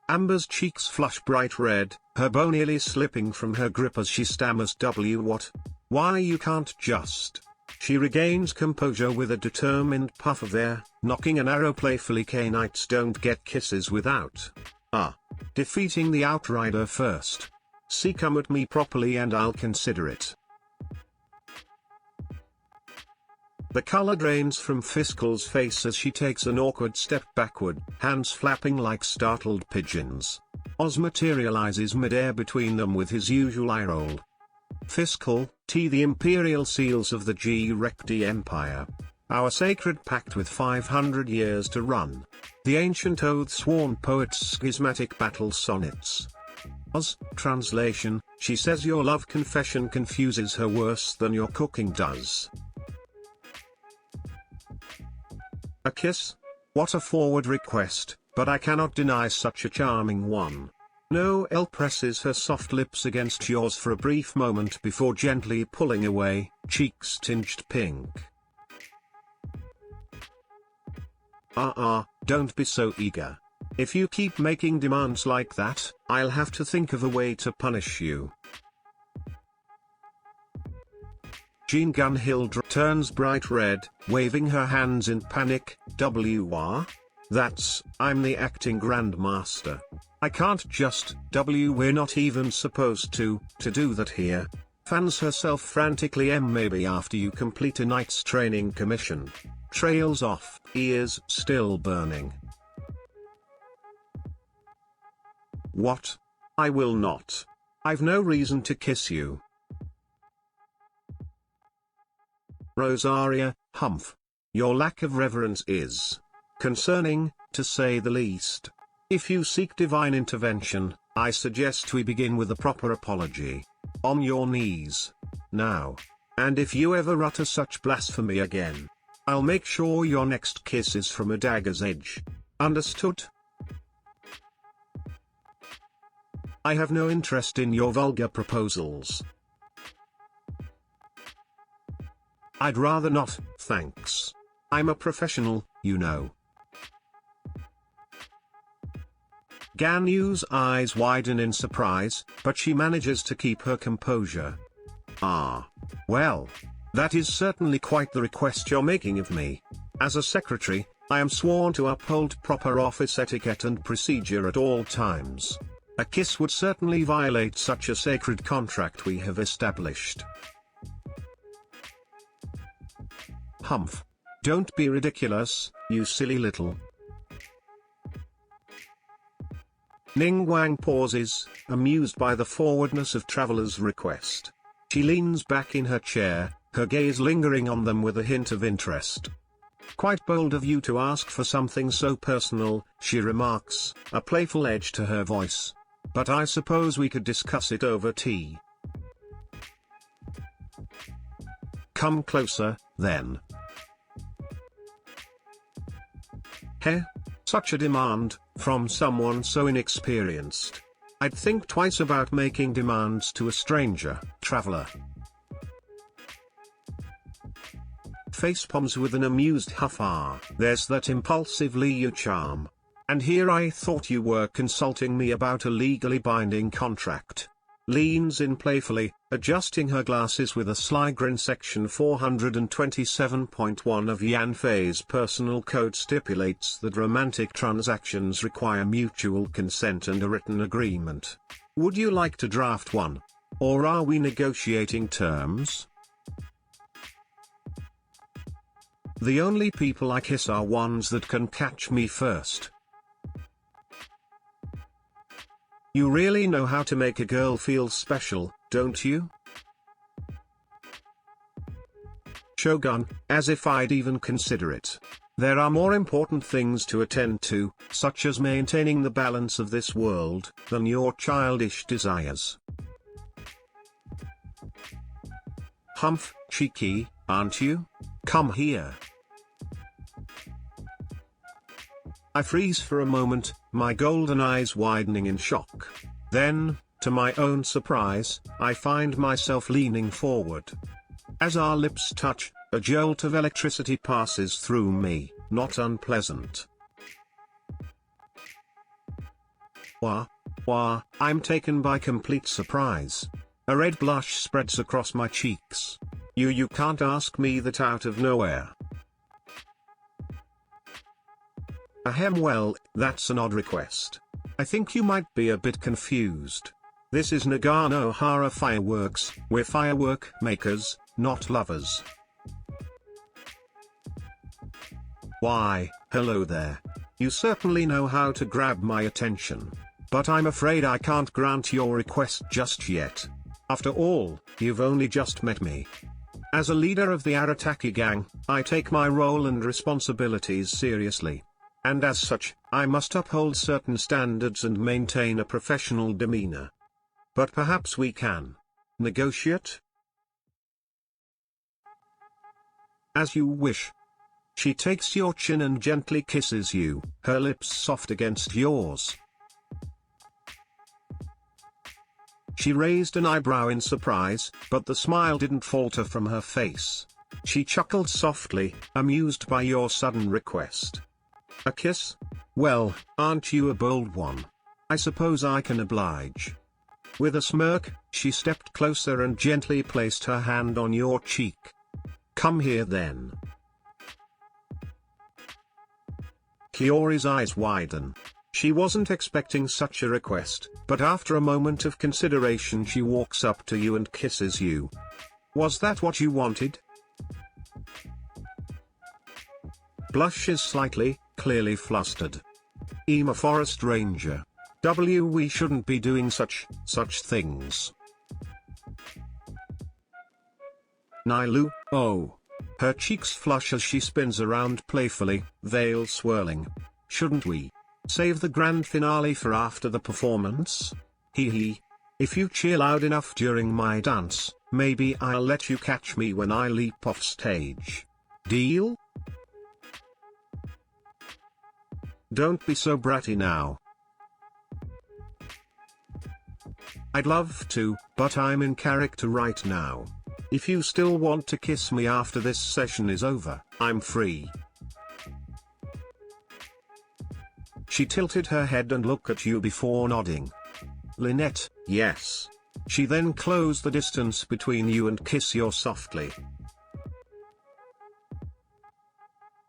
Amber's cheeks flush bright red, her bow nearly slipping from her grip as she stammers what? Why you can't just... She regains composure with a determined puff of air, knocking an arrow playfully. Knights don't get kisses without... defeating the outrider first. See, come at me properly and I'll consider it. The color drains from Fischl's face as she takes an awkward step backward, hands flapping like startled pigeons. Oz materializes midair between them with his usual eye roll. Fischl, the imperial seals of the G-Recti Empire. Our sacred pact with 500 years to run. The ancient oath-sworn poet's schismatic battle sonnets. Oz, translation, she says your love confession confuses her worse than your cooking does. A kiss? What a forward request, but I cannot deny such a charming one. Noelle presses her soft lips against yours for a brief moment before gently pulling away, cheeks tinged pink. Don't be so eager. If you keep making demands like that, I'll have to think of a way to punish you. Jean Gunhild turns bright red, waving her hands in panic. I'm the acting grandmaster. I can't just, we're not even supposed to do that here. Fans herself frantically. Maybe after you complete a knight's training commission. Trails off, ears still burning. What? I will not. I've no reason to kiss you. Rosaria, humph. Your lack of reverence is concerning, to say the least. If you seek divine intervention, I suggest we begin with a proper apology. On your knees. Now. And if you ever utter such blasphemy again, I'll make sure your next kiss is from a dagger's edge. Understood? I have no interest in your vulgar proposals. I'd rather not, thanks. I'm a professional, you know. Ganyu's eyes widen in surprise, but she manages to keep her composure. Well. That is certainly quite the request you're making of me. As a secretary, I am sworn to uphold proper office etiquette and procedure at all times. A kiss would certainly violate such a sacred contract we have established. Humph. Don't be ridiculous, you silly little. Ningguang pauses, amused by the forwardness of Traveler's request. She leans back in her chair, her gaze lingering on them with a hint of interest. Quite bold of you to ask for something so personal, she remarks, a playful edge to her voice. But I suppose we could discuss it over tea. Come closer, then. Such a demand, from someone so inexperienced. I'd think twice about making demands to a stranger, Traveler. Facepalms with an amused huff. There's that impulsive Liu charm. And here I thought you were consulting me about a legally binding contract. Leans in playfully, adjusting her glasses with a sly grin. Section 427.1 of Yanfei's personal code stipulates that romantic transactions require mutual consent and a written agreement. Would you like to draft one? Or are we negotiating terms? The only people I kiss are ones that can catch me first. You really know how to make a girl feel special, don't you? Shogun, as if I'd even consider it. There are more important things to attend to, such as maintaining the balance of this world, than your childish desires. Humph, cheeky, aren't you? Come here. I freeze for a moment, my golden eyes widening in shock. Then, to my own surprise, I find myself leaning forward. As our lips touch, a jolt of electricity passes through me, not unpleasant. Wah, wah, I'm taken by complete surprise. A red blush spreads across my cheeks. You can't ask me that out of nowhere. Ahem, well, that's an odd request. I think you might be a bit confused. This is Nagano-hara fireworks, we're firework makers, not lovers. Why, hello there. You certainly know how to grab my attention. But I'm afraid I can't grant your request just yet. After all, you've only just met me. As a leader of the Arataki gang, I take my role and responsibilities seriously. And as such, I must uphold certain standards and maintain a professional demeanor. But perhaps we can negotiate? As you wish. She takes your chin and gently kisses you, her lips soft against yours. She raised an eyebrow in surprise, but the smile didn't falter from her face. She chuckled softly, amused by your sudden request. A kiss? Well, aren't you a bold one? I suppose I can oblige. With a smirk, she stepped closer and gently placed her hand on your cheek. Come here then. Chiori's eyes widen. She wasn't expecting such a request, but after a moment of consideration she walks up to you and kisses you. Was that what you wanted? Blushes slightly, clearly flustered. Ema Forest Ranger. We shouldn't be doing such things. Nilou, oh. Her cheeks flush as she spins around playfully, veil swirling. Shouldn't we save the grand finale for after the performance? Hee hee. If you cheer loud enough during my dance, maybe I'll let you catch me when I leap off stage. Deal? Don't be so bratty now. I'd love to, but I'm in character right now. If you still want to kiss me after this session is over, I'm free. She tilted her head and looked at you before nodding. Lynette, yes. She then closed the distance between you and kiss you softly.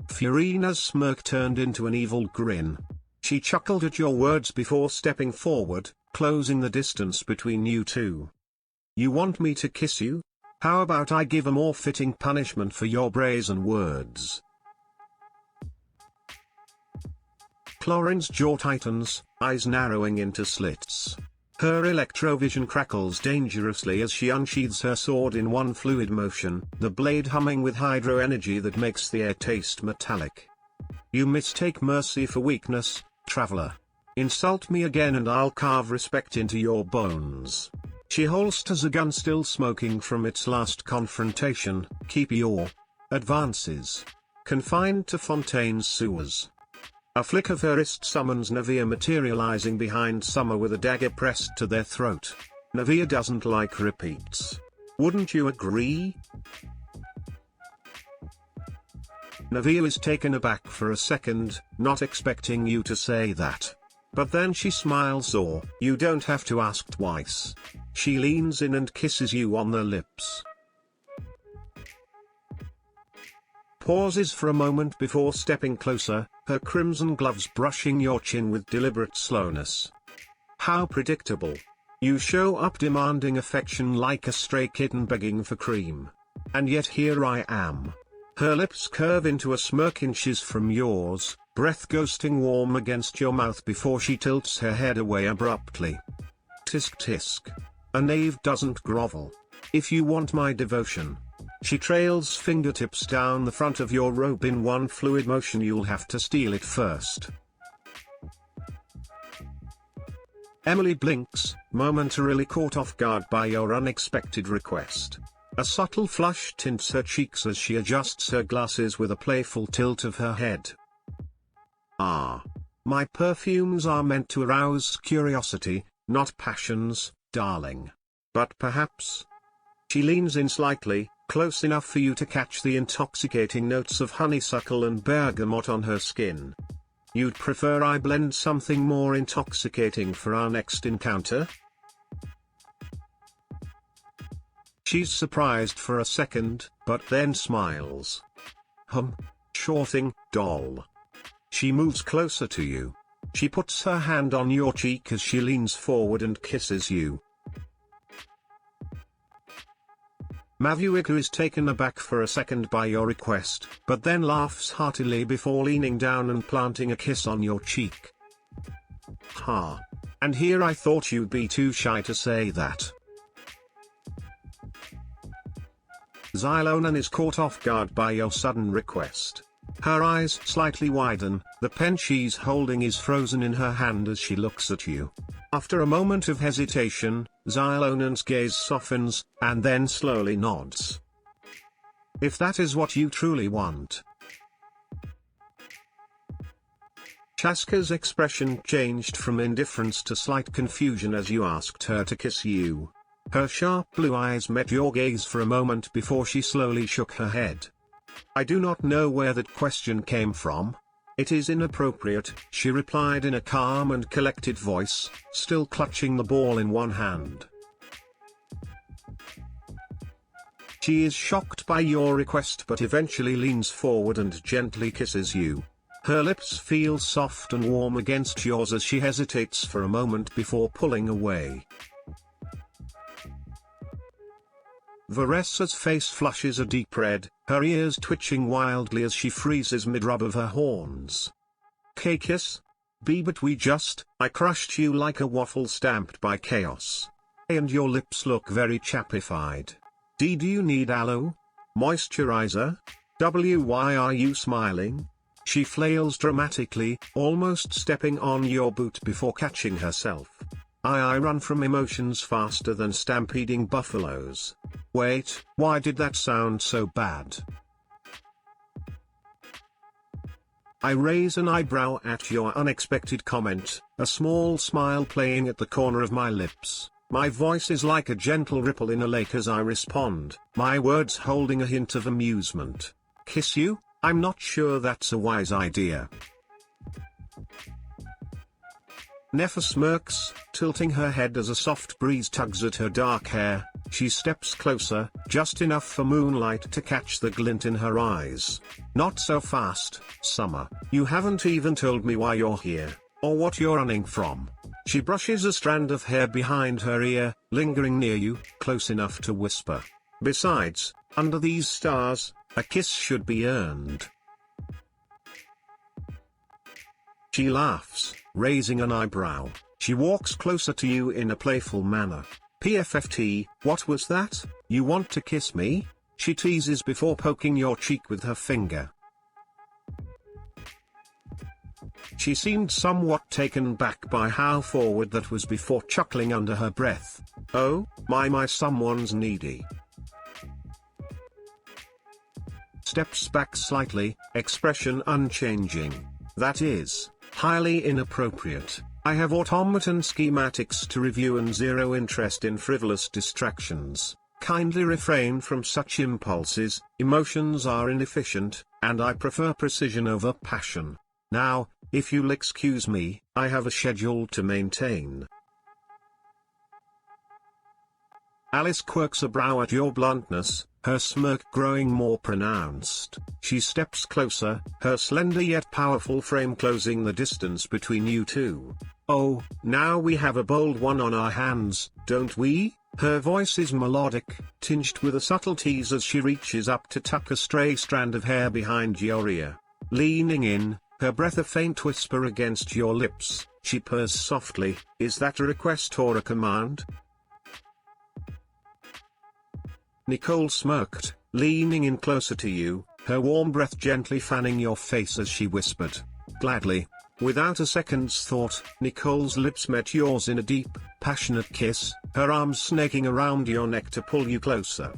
Furina's smirk turned into an evil grin. She chuckled at your words before stepping forward, closing the distance between you two. You want me to kiss you? How about I give a more fitting punishment for your brazen words? Clorinde's jaw tightens, eyes narrowing into slits. Her electrovision crackles dangerously as she unsheathes her sword in one fluid motion, the blade humming with hydro energy that makes the air taste metallic. You mistake mercy for weakness, traveler. Insult me again and I'll carve respect into your bones. She holsters a gun still smoking from its last confrontation. Keep your advances confined to Fontaine's sewers. A flick of her wrist summons Navia materializing behind Summer with a dagger pressed to their throat. Navia doesn't like repeats. Wouldn't you agree? Navia is taken aback for a second, not expecting you to say that. But then she smiles or, you don't have to ask twice. She leans in and kisses you on the lips. Pauses for a moment before stepping closer, her crimson gloves brushing your chin with deliberate slowness. How predictable. You show up demanding affection like a stray kitten begging for cream. And yet here I am. Her lips curve into a smirk inches from yours, breath ghosting warm against your mouth before she tilts her head away abruptly. Tisk tisk. A knave doesn't grovel. If you want my devotion. She trails fingertips down the front of your robe in one fluid motion. You'll have to steal it first. Emilie blinks, momentarily caught off guard by your unexpected request. A subtle flush tints her cheeks as she adjusts her glasses with a playful tilt of her head. Ah. My perfumes are meant to arouse curiosity, not passions, darling. But perhaps. She leans in slightly, close enough for you to catch the intoxicating notes of honeysuckle and bergamot on her skin. You'd prefer I blend something more intoxicating for our next encounter? She's surprised for a second, but then smiles. Sure thing, doll. She moves closer to you. She puts her hand on your cheek as she leans forward and kisses you. Mavuiku is taken aback for a second by your request, but then laughs heartily before leaning down and planting a kiss on your cheek. Ha. And here I thought you'd be too shy to say that. Xianyun is caught off guard by your sudden request. Her eyes slightly widen, the pen she's holding is frozen in her hand as she looks at you. After a moment of hesitation, Xianyun's gaze softens, and then slowly nods. If that is what you truly want. Chaska's expression changed from indifference to slight confusion as you asked her to kiss you. Her sharp blue eyes met your gaze for a moment before she slowly shook her head. I do not know where that question came from. It is inappropriate, she replied in a calm and collected voice, still clutching the ball in one hand. She is shocked by your request but eventually leans forward and gently kisses you. Her lips feel soft and warm against yours as she hesitates for a moment before pulling away. Vanessa's face flushes a deep red, her ears twitching wildly as she freezes mid-rub of her horns. K-kiss? But I crushed you like a waffle stamped by chaos. And your lips look very chappified. Do you need aloe? Moisturizer? Why are you smiling? She flails dramatically, almost stepping on your boot before catching herself. I run from emotions faster than stampeding buffaloes. Wait, why did that sound so bad? I raise an eyebrow at your unexpected comment, a small smile playing at the corner of my lips. My voice is like a gentle ripple in a lake as I respond, my words holding a hint of amusement. Kiss you? I'm not sure that's a wise idea. Nefa smirks, tilting her head as a soft breeze tugs at her dark hair. She steps closer, just enough for moonlight to catch the glint in her eyes. Not so fast, Summer. You haven't even told me why you're here, or what you're running from. She brushes a strand of hair behind her ear, lingering near you, close enough to whisper. Besides, under these stars, a kiss should be earned. She laughs, raising an eyebrow. She walks closer to you in a playful manner. PFFT, what was that? You want to kiss me? She teases before poking your cheek with her finger. She seemed somewhat taken back by how forward that was before chuckling under her breath. Oh, my someone's needy. Steps back slightly, expression unchanging. That is highly inappropriate. I have automaton schematics to review and zero interest in frivolous distractions. Kindly refrain from such impulses, emotions are inefficient, and I prefer precision over passion. Now, if you'll excuse me, I have a schedule to maintain. Alice quirks a brow at your bluntness, her smirk growing more pronounced. She steps closer, her slender yet powerful frame closing the distance between you two. Oh, now we have a bold one on our hands, don't we? Her voice is melodic, tinged with a subtle tease as she reaches up to tuck a stray strand of hair behind your ear. Leaning in, her breath a faint whisper against your lips, she purrs softly, is that a request or a command? Nicole smirked, leaning in closer to you, her warm breath gently fanning your face as she whispered, gladly. Without a second's thought, Nicole's lips met yours in a deep, passionate kiss, her arms snaking around your neck to pull you closer.